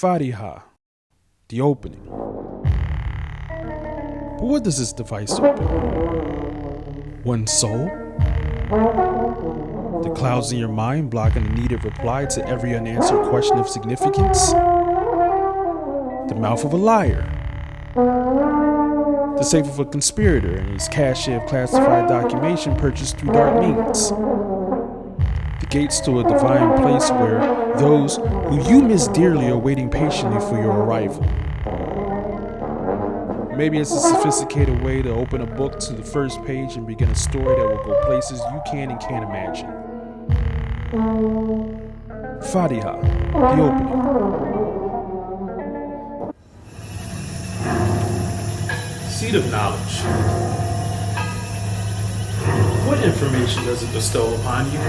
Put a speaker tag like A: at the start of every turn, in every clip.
A: Fatiha, the opening. But what does this device open? One soul? The clouds in your mind blocking the needed reply to every unanswered question of significance? The mouth of a liar? The safe of a conspirator and his cache of classified documentation purchased through dark means? The gates to a divine place where those who you miss dearly are waiting patiently for your arrival. Maybe it's a sophisticated way to open a book to the first page and begin a story that will go places you can and can't imagine. Fatiha, the opening. Seed of knowledge. What information does it bestow upon you?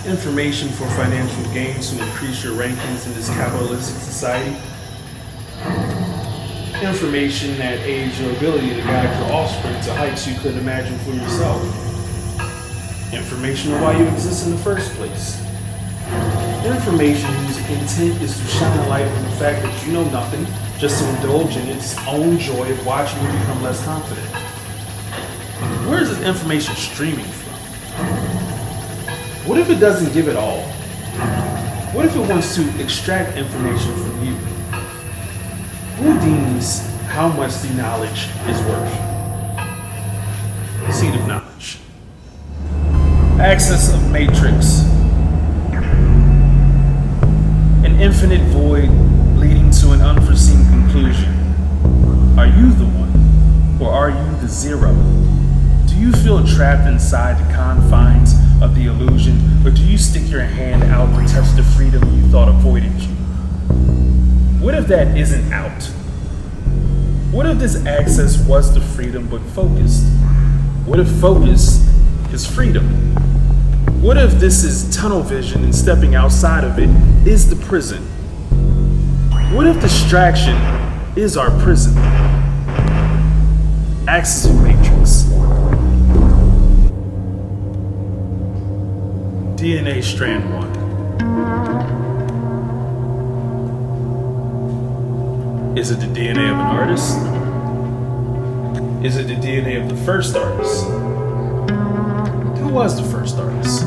A: Information for financial gain to increase your rankings in this capitalistic society? Information that aids your ability to guide your offspring to heights you couldn't imagine for yourself? Information on why you exist in the first place? Information whose intent is to shine a light on the fact that you know nothing, just to indulge in its own joy of watching you become less confident. Where is this information streaming from? What if it doesn't give it all? What if it wants to extract information from you? Who deems how much the knowledge is worth? Seed of knowledge. Axis of matrix. An infinite void leading to an unforeseen conclusion. Are you the one, or are you the zero? Do you feel trapped inside the confines of the illusion, or do you stick your hand out to touch the freedom you thought avoided you? What if that isn't out? What if this access was the freedom but focused? What if focus is freedom? What if this is tunnel vision and stepping outside of it is the prison? What if distraction is our prison? Axis of matrix. DNA strand 1. Is it the DNA of an artist? Is it the DNA of the first artist? Who was the first artist?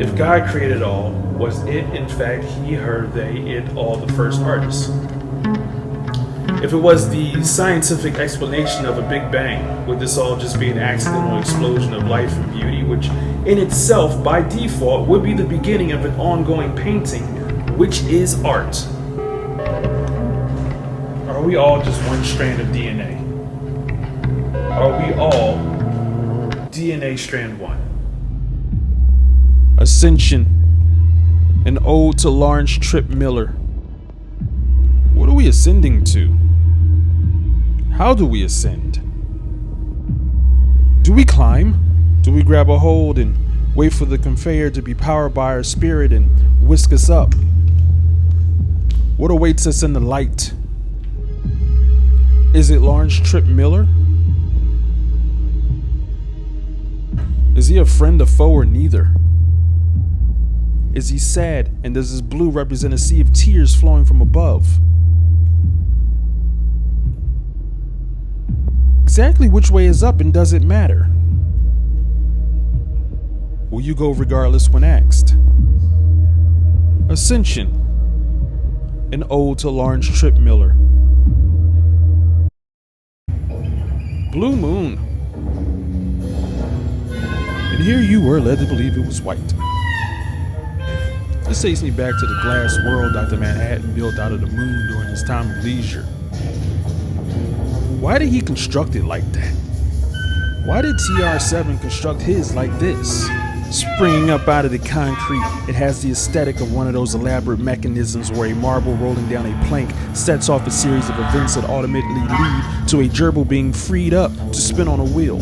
A: If God created all, was it in fact he, her, they, it, all the first artists? If it was the scientific explanation of a Big Bang, would this all just be an accidental explosion of life and beauty, which in itself, by default, would be the beginning of an ongoing painting, which is art? Are we all just one strand of DNA? Are we all DNA strand 1? Ascension, an ode to Lawrence Tripp Miller. What are we ascending to? How do we ascend? Do we climb? Do we grab a hold and wait for the conveyor to be powered by our spirit and whisk us up? What awaits us in the light? Is it Lawrence Tripp Miller? Is he a friend, a foe, or neither? Is he sad, and does his blue represent a sea of tears flowing from above? Exactly which way is up, and does it matter? Will you go regardless when asked? Ascension, an ode to Lawrence Tripp Miller. Blue moon. And here you were led to believe it was white. This takes me back to the glass world Dr. Manhattan built out of the moon during his time of leisure. Why did he construct it like that? Why did TR7 construct his like this? Springing up out of the concrete, it has the aesthetic of one of those elaborate mechanisms where a marble rolling down a plank sets off a series of events that ultimately lead to a gerbil being freed up to spin on a wheel.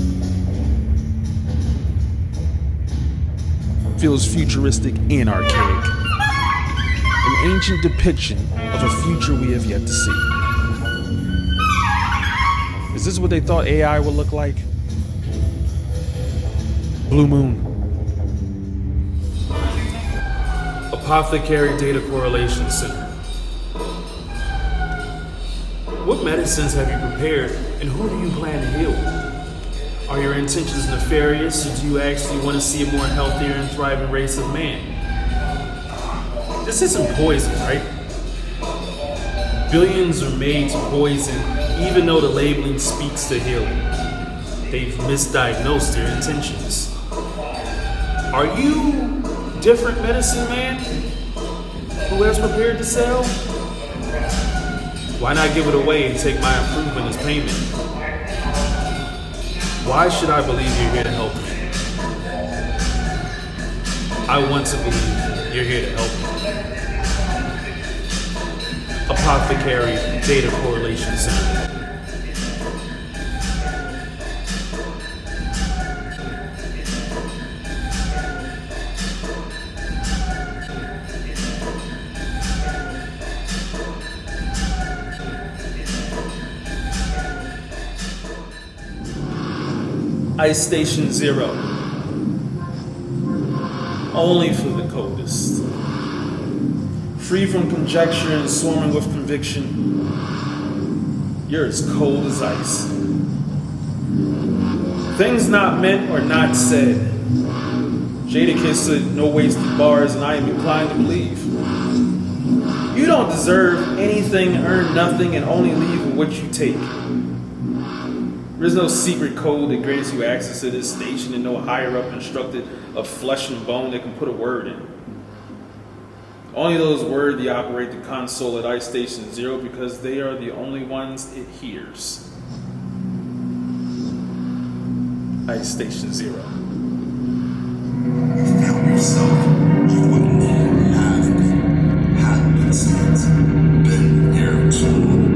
A: Feels futuristic and archaic. An ancient depiction of a future we have yet to see. Is this what they thought AI would look like? Blue moon. Apothecary Data Correlation Center. What medicines have you prepared, and who do you plan to heal? Are your intentions nefarious, or do you actually want to see a more healthier and thriving race of man? This isn't poison, right? Billions are made to poison, even though the labeling speaks to healing. They've misdiagnosed their intentions. Are you different medicine man who has prepared to sell? Why not give it away and take my improvement as payment? Why should I believe you're here to help me? I want to believe you're here to help me. Apothecary Data Correlation Center. Ice Station Zero. Only for the coldest. Free from conjecture and swarming with conviction, you're as cold as ice. Things not meant or not said. Jadakiss said no wasted bars, and I am inclined to believe. You don't deserve anything, earn nothing, and only leave with what you take. There's no secret code that grants you access to this station, and no higher up instructed of flesh and bone that can put a word in. Only those worthy operate the console at Ice Station Zero because they are the only ones it hears. Ice Station Zero.
B: You found yourself, you wouldn't have been, had been, been here too long.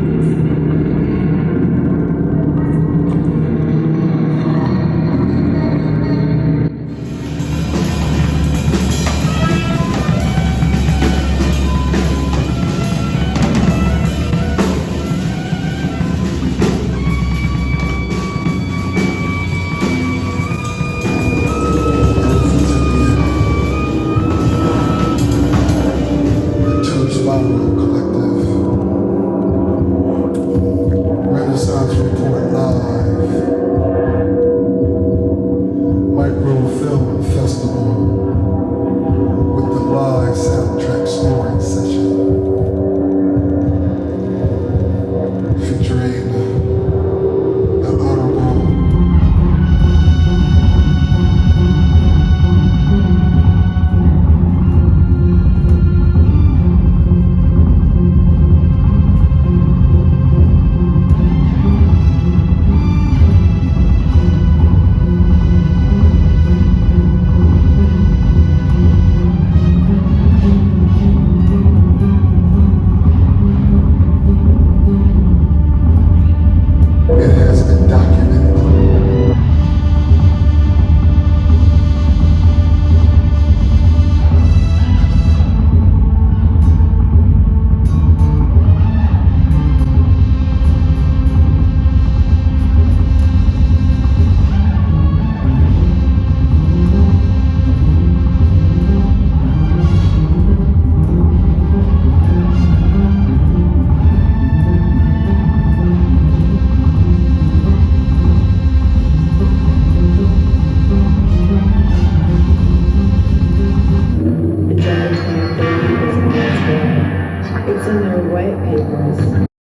B: Collective